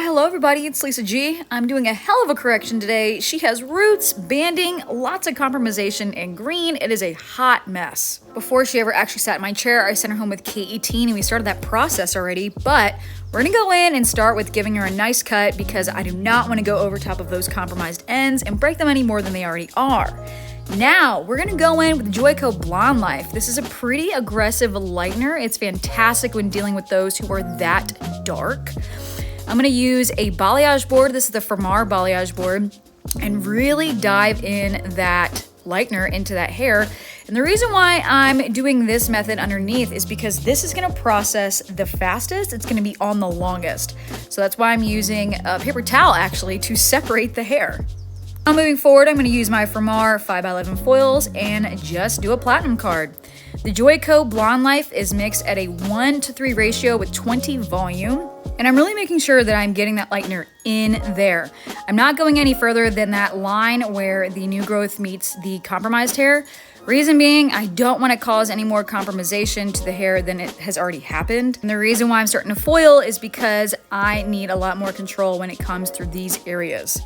Why, hello everybody, it's Lisa G. I'm doing a hell of a correction today. She has roots, banding, lots of compromisation, and green. It is a hot mess. Before she ever actually sat in my chair, I sent her home with K18 and we started that process already, but we're gonna go in and start with giving her a nice cut because I do not wanna go over top of those compromised ends and break them any more than they already are. Now, we're gonna go in with Joico Blonde Life. This is a pretty aggressive lightener. It's fantastic when dealing with those who are that dark. I'm gonna use a balayage board. This is the Fermar balayage board, and really dive in that lightener into that hair. And the reason why I'm doing this method underneath is because this is gonna process the fastest. It's gonna be on the longest. So that's why I'm using a paper towel actually to separate the hair. Now moving forward, I'm gonna use my Fermar 5x11 foils and just do a platinum card. The Joico Blonde Life is mixed at a 1:3 ratio with 20 volume. And I'm really making sure that I'm getting that lightener in there. I'm not going any further than that line where the new growth meets the compromised hair. Reason being, I don't want to cause any more compromisation to the hair than it has already happened. And the reason why I'm starting to foil is because I need a lot more control when it comes through these areas.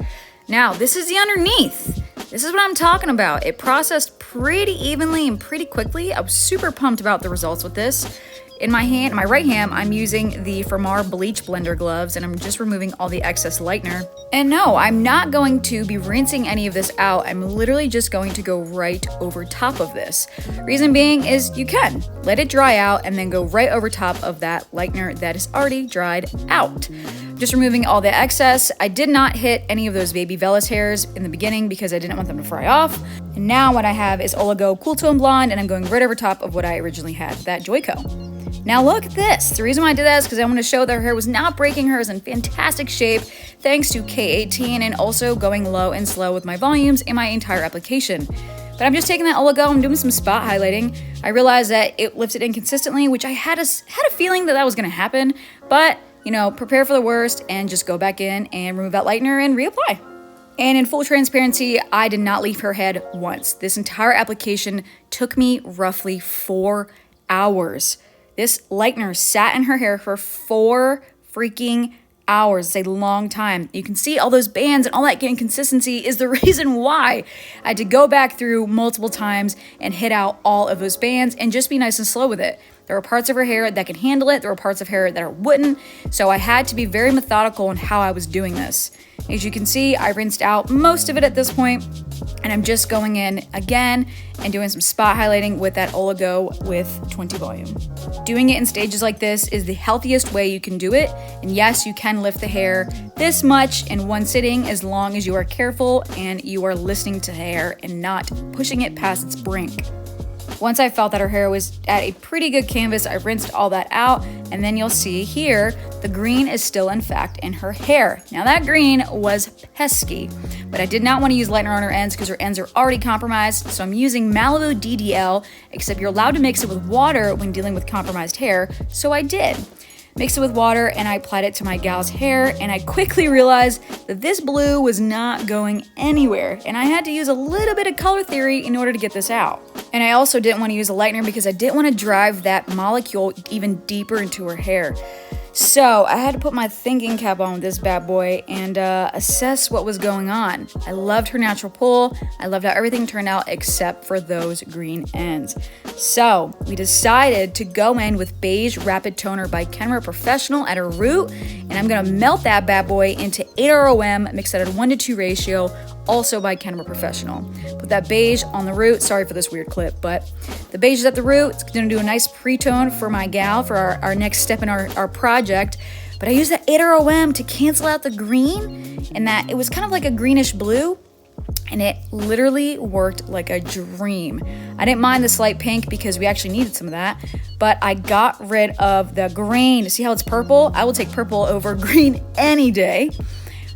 Now, this is the underneath. This is what I'm talking about. It processed pretty evenly and pretty quickly. I was super pumped about the results with this. In my hand, my right hand, I'm using the Fermar Bleach Blender gloves and I'm just removing all the excess lightener. And no, I'm not going to be rinsing any of this out. I'm literally just going to go right over top of this. Reason being is you can let it dry out and then go right over top of that lightener that is already dried out. Just removing all the excess. I did not hit any of those baby vellus hairs in the beginning because I didn't want them to fry off. And now what I have is Oligo Cool Toned Blonde and I'm going right over top of what I originally had, that Joico. Now look at this. The reason why I did that is because I want to show that her hair was not breaking. Her is in fantastic shape thanks to K18 and also going low and slow with my volumes in my entire application. But I'm just taking that Oligo, I'm doing some spot highlighting. I realized that it lifted inconsistently, which I had a feeling that was going to happen, but you know, prepare for the worst and just go back in and remove that lightener and reapply. And in full transparency, I did not leave her head once. This entire application took me roughly 4 hours. This lightener sat in her hair for 4 freaking hours. It's a long time. You can see all those bands and all that inconsistency is the reason why I had to go back through multiple times and hit out all of those bands and just be nice and slow with it. There were parts of her hair that could handle it. There were parts of hair that wouldn't. So I had to be very methodical in how I was doing this. As you can see, I rinsed out most of it at this point, and I'm just going in again and doing some spot highlighting with that Oligo with 20 volume. Doing it in stages like this is the healthiest way you can do it. And yes, you can lift the hair this much in one sitting as long as you are careful and you are listening to hair and not pushing it past its brink. Once I felt that her hair was at a pretty good canvas, I rinsed all that out, and then you'll see here, the green is still in fact in her hair. Now that green was pesky, but I did not want to use lightener on her ends because her ends are already compromised, so I'm using Malibu DDL, except you're allowed to mix it with water when dealing with compromised hair, so I did. Mixed it with water and I applied it to my gal's hair, and I quickly realized that this blue was not going anywhere and I had to use a little bit of color theory in order to get this out. And I also didn't want to use a lightener because I didn't want to drive that molecule even deeper into her hair. So I had to put my thinking cap on with this bad boy and assess what was going on. I loved her natural pull. I loved how everything turned out except for those green ends. So we decided to go in with Beige Rapid Toner by Kenra Professional at her root, and I'm gonna melt that bad boy into 8 ROM, mixed at a 1:2 ratio, also by Kenra Professional. Put that beige on the root. Sorry for this weird clip, but the beige is at the root. It's gonna do a nice pre-tone for my gal for our next step in our project. But I used that 8 ROM to cancel out the green, and that it was kind of like a greenish blue, and it literally worked like a dream. I didn't mind the slight pink because we actually needed some of that, but I got rid of the green. See how it's purple? I will take purple over green any day.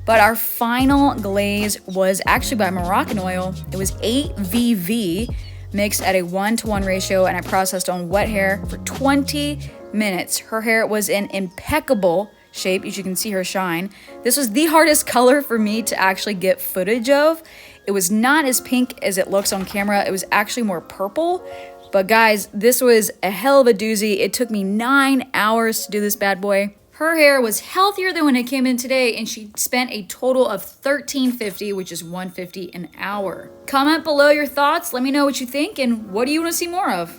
But our final glaze was actually by Moroccan oil. It was 8 VV mixed at a 1:1 ratio, and I processed on wet hair for 20 minutes. Her hair was in impeccable shape. As you can see her shine. This was the hardest color for me to actually get footage of. It was not as pink as it looks on camera. It was actually more purple. But guys, this was a hell of a doozy. It took me 9 hours to do this bad boy. Her hair was healthier than when it came in today, and she spent a total of $13.50, which is $150 an hour. Comment below your thoughts. Let me know what you think and what do you want to see more of.